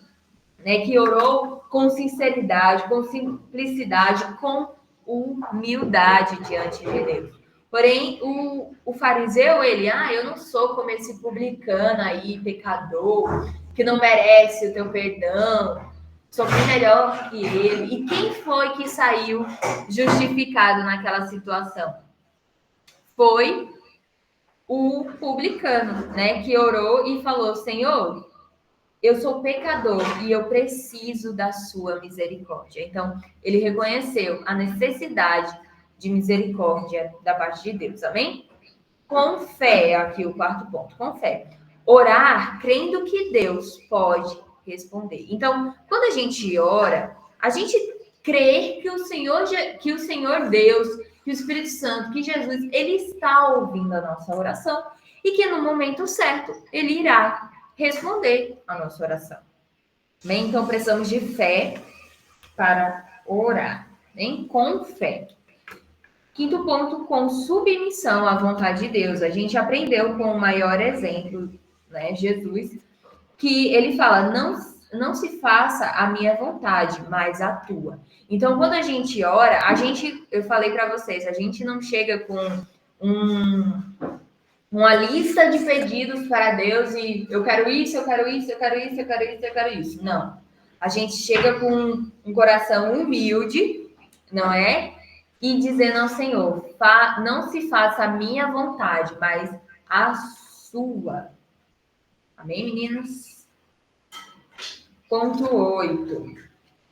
né? Que orou com sinceridade, com simplicidade, com humildade diante de Deus. Porém, o fariseu, ele, eu não sou como esse publicano aí, pecador, que não merece o teu perdão, sou bem melhor que ele. E quem foi que saiu justificado naquela situação? Foi o publicano, né, que orou e falou, Senhor, eu sou pecador e eu preciso da sua misericórdia. Então, ele reconheceu a necessidade de misericórdia da parte de Deus, amém? Com fé, aqui o quarto ponto, com fé. Orar crendo que Deus pode responder. Então, quando a gente ora, a gente crê que o Senhor Deus, que o Espírito Santo, que Jesus, ele está ouvindo a nossa oração e que no momento certo ele irá responder a nossa oração. Bem, então precisamos de fé para orar, bem? Com fé. Quinto ponto, com submissão à vontade de Deus. A gente aprendeu com o maior exemplo, né, Jesus, que ele fala, não se faça a minha vontade, mas a tua. Então, quando a gente ora, eu falei para vocês, a gente não chega com uma lista de pedidos para Deus e eu quero isso, eu quero isso, eu quero isso, eu quero isso, eu quero isso. Não. A gente chega com um coração humilde, não é? E dizendo ao Senhor, não se faça a minha vontade, mas a sua. Amém, meninos? Ponto 8.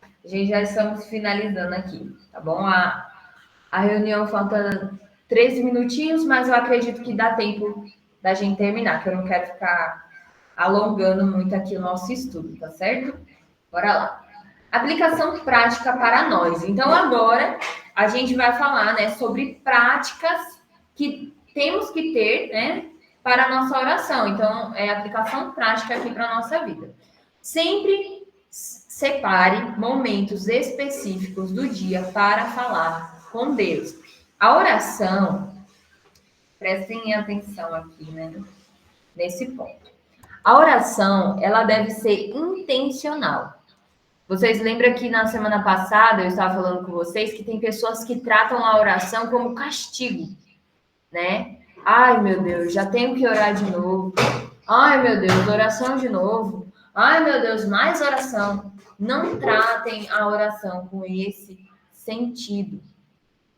A gente já estamos finalizando aqui, tá bom? A reunião falta 13 minutinhos, mas eu acredito que dá tempo da gente terminar, que eu não quero ficar alongando muito aqui o nosso estudo, tá certo? Bora lá. Aplicação prática para nós. Então, agora a gente vai falar, né, sobre práticas que temos que ter, né, para a nossa oração. Então, é aplicação prática aqui para a nossa vida. Sempre separe momentos específicos do dia para falar com Deus. A oração, prestem atenção aqui, né, nesse ponto. A oração, ela deve ser intencional. Vocês lembram que na semana passada eu estava falando com vocês que tem pessoas que tratam a oração como castigo, né? Ai, meu Deus, já tenho que orar de novo. Ai, meu Deus, oração de novo. Ai, meu Deus, mais oração. Não tratem a oração com esse sentido,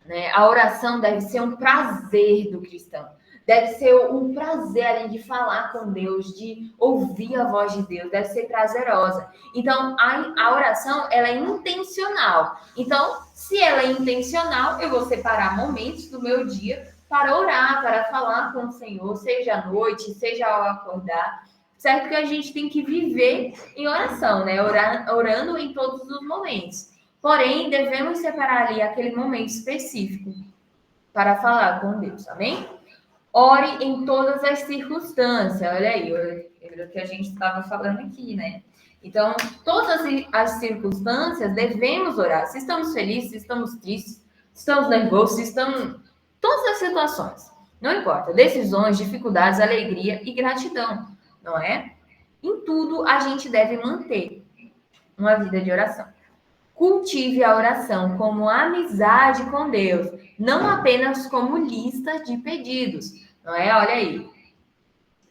né? A oração deve ser um prazer do cristão. Deve ser um prazer além de falar com Deus, de ouvir a voz de Deus, deve ser prazerosa. Então, a oração, ela é intencional. Então, se ela é intencional, eu vou separar momentos do meu dia para orar, para falar com o Senhor, seja à noite, seja ao acordar. Certo que a gente tem que viver em oração, né? Orando em todos os momentos. Porém, devemos separar ali aquele momento específico para falar com Deus, amém? Ore em todas as circunstâncias. Olha aí, lembra que a gente estava falando aqui, né? Então, todas as circunstâncias devemos orar. Se estamos felizes, se estamos tristes, se estamos nervosos, se estamos... Todas as situações. Não importa. Decisões, dificuldades, alegria e gratidão, não é? Em tudo, a gente deve manter uma vida de oração. Cultive a oração como amizade com Deus, não apenas como lista de pedidos, não é? Olha aí.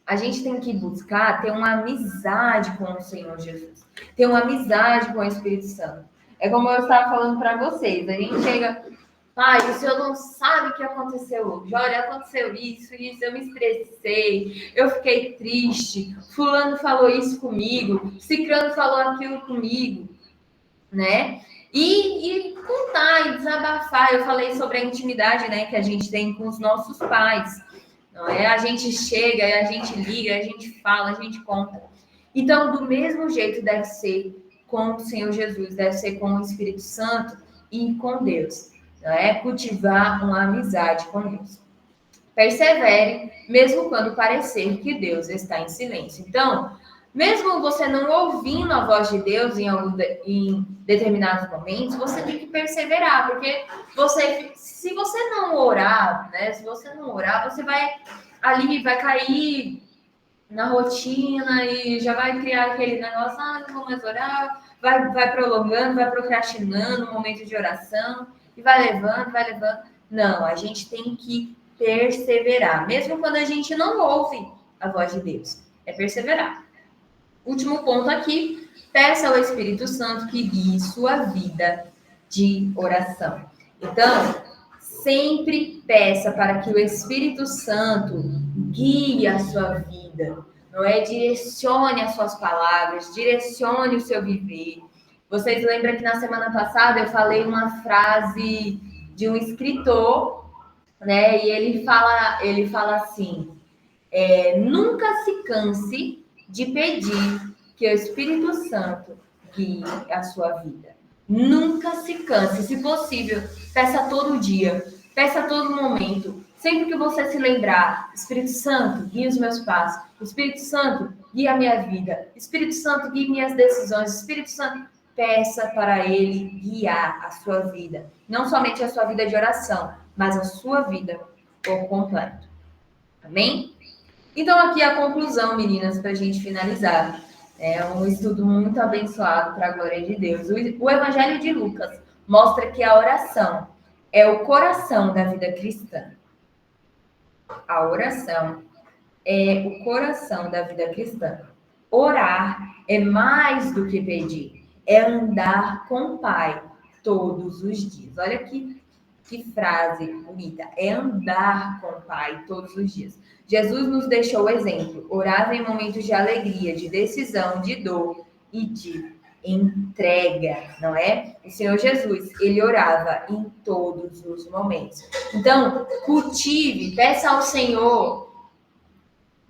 A gente tem que buscar ter uma amizade com o Senhor Jesus, ter uma amizade com o Espírito Santo. É como eu estava falando para vocês, a gente chega, o Senhor não sabe o que aconteceu hoje. Olha, aconteceu isso, eu me estressei, eu fiquei triste, fulano falou isso comigo, ciclano falou aquilo comigo, né? E contar e desabafar. Eu falei sobre a intimidade, né, que a gente tem com os nossos pais, não é? A gente chega, a gente liga, a gente fala, a gente conta. Então, do mesmo jeito deve ser com o Senhor Jesus, deve ser com o Espírito Santo e com Deus, não é? Cultivar uma amizade com Deus. Persevere, mesmo quando parecer que Deus está em silêncio. Então, mesmo você não ouvindo a voz de Deus em determinados momentos, você tem que perseverar, porque se você não orar, né? Se você não orar, você vai cair na rotina e já vai criar aquele negócio, não vou mais orar, vai prolongando, vai procrastinando o momento de oração, e vai levando. Não, a gente tem que perseverar, mesmo quando a gente não ouve a voz de Deus. É perseverar. Último ponto aqui, peça ao Espírito Santo que guie sua vida de oração. Então, sempre peça para que o Espírito Santo guie a sua vida, não é? Direcione as suas palavras, direcione o seu viver. Vocês lembram que na semana passada eu falei uma frase de um escritor, né? E ele fala assim, nunca se canse de pedir que o Espírito Santo guie a sua vida. Nunca se canse, se possível, peça todo dia, peça a todo momento. Sempre que você se lembrar, Espírito Santo, guia os meus passos. Espírito Santo, guia a minha vida. Espírito Santo, guia minhas decisões. Espírito Santo, peça para ele guiar a sua vida. Não somente a sua vida de oração, mas a sua vida por completo. Amém? Então, aqui a conclusão, meninas, para a gente finalizar. É um estudo muito abençoado para a glória de Deus. O Evangelho de Lucas mostra que a oração é o coração da vida cristã. A oração é o coração da vida cristã. Orar é mais do que pedir, é andar com o Pai todos os dias. Olha que frase bonita, é andar com o Pai todos os dias. Jesus nos deixou o exemplo, orava em momentos de alegria, de decisão, de dor e de entrega, não é? O Senhor Jesus, ele orava em todos os momentos. Então, cultive, peça ao Senhor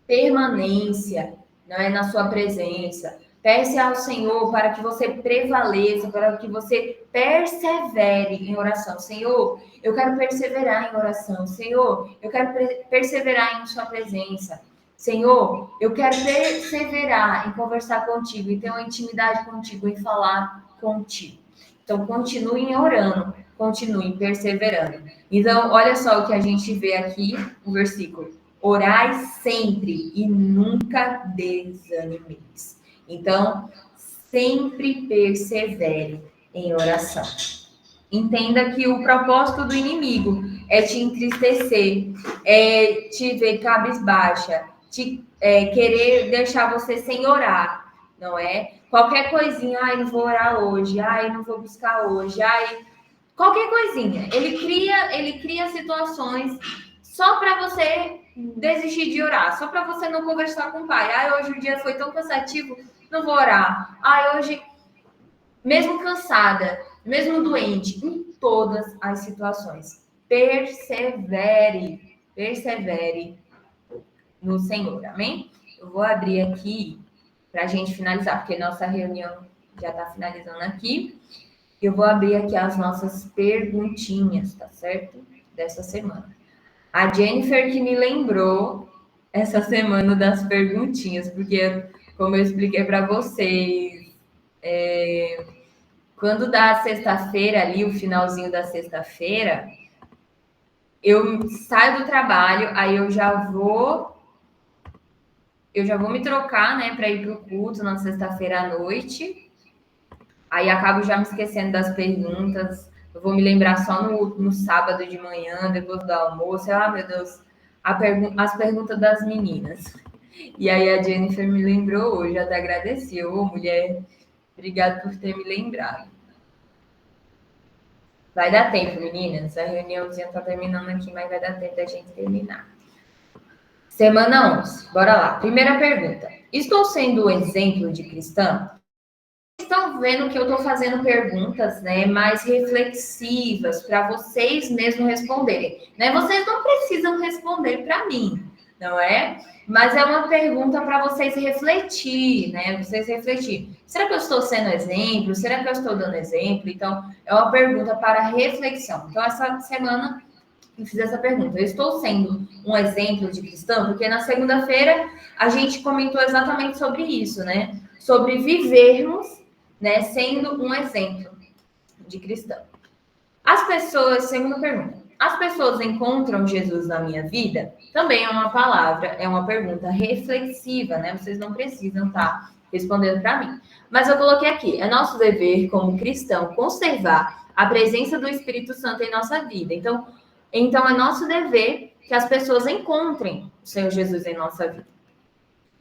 permanência, não é, na sua presença. Peça ao Senhor para que você prevaleça, para que você persevere em oração. Senhor, eu quero perseverar em oração. Senhor, eu quero perseverar em sua presença. Senhor, eu quero perseverar em conversar contigo, em ter uma intimidade contigo, em falar contigo. Então, continuem orando, continuem perseverando. Então, olha só o que a gente vê aqui no versículo. Orai sempre e nunca desanimeis. Então, sempre persevere em oração. Entenda que o propósito do inimigo é te entristecer, é te ver cabisbaixa, querer deixar você sem orar, não é? Qualquer coisinha, ai, não vou orar hoje, ai, não vou buscar hoje, ai, qualquer coisinha. Ele cria situações só para você desistir de orar, só para você não conversar com o Pai. Ai, hoje o dia foi tão cansativo, não vou orar. Ai, hoje, mesmo cansada, mesmo doente, em todas as situações, persevere no Senhor, amém? Eu vou abrir aqui para a gente finalizar, porque nossa reunião já está finalizando aqui. Eu vou abrir aqui as nossas perguntinhas, tá certo? Dessa semana. A Jennifer que me lembrou essa semana das perguntinhas, porque, como eu expliquei para vocês, quando dá sexta-feira ali, o finalzinho da sexta-feira, eu saio do trabalho, aí eu já vou me trocar, né, para ir para o culto na sexta-feira à noite. Aí acabo já me esquecendo das perguntas. Eu vou me lembrar só no sábado de manhã, depois do almoço. Meu Deus, as perguntas das meninas. E aí a Jennifer me lembrou hoje, até agradeci. Ô, mulher, obrigada por ter me lembrado. Vai dar tempo, meninas. A reuniãozinha tá terminando aqui, mas vai dar tempo da gente terminar. Semana 11, bora lá. Primeira pergunta. Estou sendo um exemplo de cristã? Estão vendo que eu estou fazendo perguntas, né, mais reflexivas para vocês mesmos responderem, né? Vocês não precisam responder para mim, não é? Mas é uma pergunta para vocês refletir, né? Vocês refletir. Será que eu estou sendo exemplo? Será que eu estou dando exemplo? Então, é uma pergunta para reflexão. Então, essa semana eu fiz essa pergunta. Eu estou sendo um exemplo de cristão? Porque na segunda-feira a gente comentou exatamente sobre isso, né? Sobre vivermos, né, sendo um exemplo de cristão. As pessoas, segunda pergunta, as pessoas encontram Jesus na minha vida? Também é uma palavra, é uma pergunta reflexiva, né? Vocês não precisam estar respondendo para mim. Mas eu coloquei aqui, é nosso dever como cristão conservar a presença do Espírito Santo em nossa vida. Então é nosso dever que as pessoas encontrem o Senhor Jesus em nossa vida.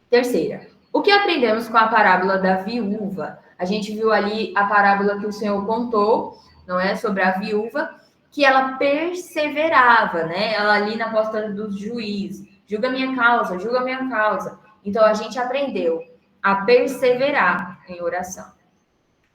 Terceira, o que aprendemos com a parábola da viúva? A gente viu ali a parábola que o Senhor contou, não é? Sobre a viúva, que ela perseverava, né? Ela ali na porta do juiz, julga minha causa, julga minha causa. Então, a gente aprendeu a perseverar em oração.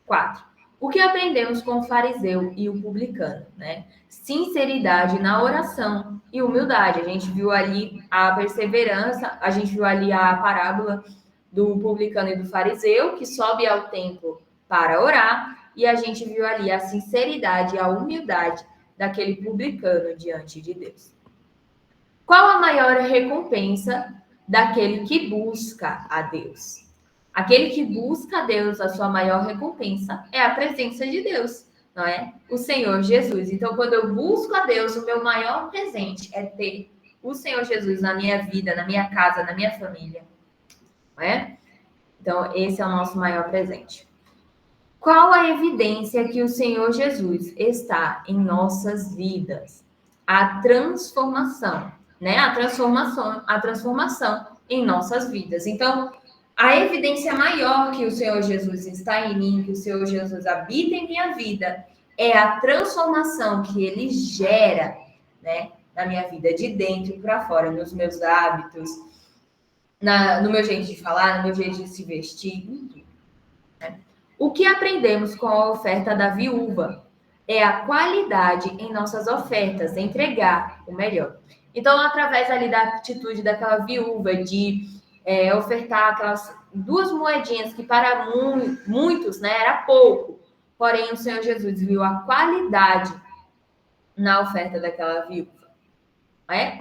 4. O que aprendemos com o fariseu e o publicano, né? Sinceridade na oração e humildade. A gente viu ali a perseverança, a gente viu ali a parábola do publicano e do fariseu, que sobe ao templo para orar, e a gente viu ali a sinceridade e a humildade daquele publicano diante de Deus. Qual a maior recompensa daquele que busca a Deus? Aquele que busca a Deus, a sua maior recompensa é a presença de Deus, não é? O Senhor Jesus. Então, quando eu busco a Deus, o meu maior presente é ter o Senhor Jesus na minha vida, na minha casa, na minha família. Não é? Então, esse é o nosso maior presente. Qual a evidência que o Senhor Jesus está em nossas vidas? A transformação, né? A transformação em nossas vidas. Então, a evidência maior que o Senhor Jesus está em mim, que o Senhor Jesus habita em minha vida, é a transformação que ele gera, né, na minha vida, de dentro para fora, nos meus hábitos, no meu jeito de falar, no meu jeito de se vestir, né? O que aprendemos com a oferta da viúva é a qualidade em nossas ofertas, entregar o melhor. Então, através ali da atitude daquela viúva de ofertar aquelas 2 moedinhas que para muitos, né, era pouco, porém o Senhor Jesus viu a qualidade na oferta daquela viúva.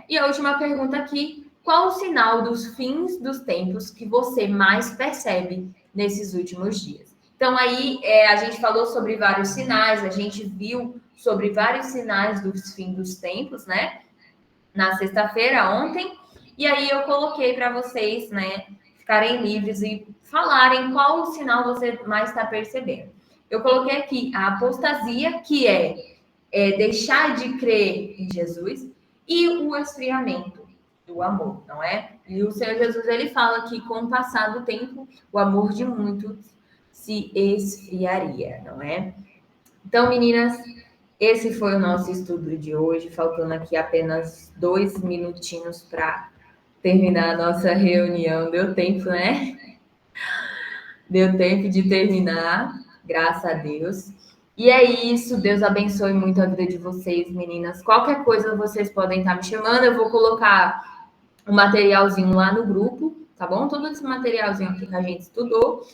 E a última pergunta aqui: qual o sinal dos fins dos tempos que você mais percebe nesses últimos dias? Então, aí a gente falou sobre vários sinais, a gente viu sobre vários sinais dos fins dos tempos, né? Na sexta-feira, ontem. E aí eu coloquei para vocês, né, ficarem livres e falarem qual o sinal você mais está percebendo. Eu coloquei aqui a apostasia, que é deixar de crer em Jesus, e o esfriamento do amor, não é? E o Senhor Jesus, ele fala que com o passar do tempo, o amor de muitos se esfriaria, não é? Então, meninas, esse foi o nosso estudo de hoje, faltando aqui apenas 2 minutinhos para terminar a nossa reunião. Deu tempo, né? Deu tempo de terminar, graças a Deus. E é isso, Deus abençoe muito a vida de vocês, meninas. Qualquer coisa vocês podem estar me chamando, eu vou colocar um materialzinho lá no grupo, tá bom? Todo esse materialzinho aqui que a gente estudou.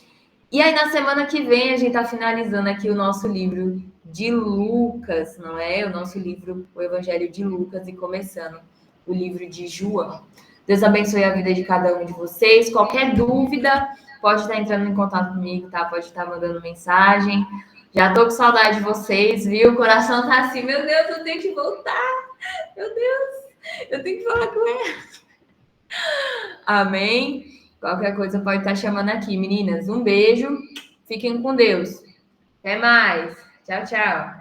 E aí, na semana que vem, a gente tá finalizando aqui o nosso livro de Lucas, não é? O nosso livro, o Evangelho de Lucas, e começando o livro de João. Deus abençoe a vida de cada um de vocês. Qualquer dúvida, pode estar entrando em contato comigo, tá? Pode estar mandando mensagem. Já tô com saudade de vocês, viu? O coração tá assim, meu Deus, eu tenho que voltar. Meu Deus, eu tenho que falar com ele. Amém? Qualquer coisa pode estar chamando aqui, meninas. Um beijo. Fiquem com Deus. Até mais. Tchau, tchau.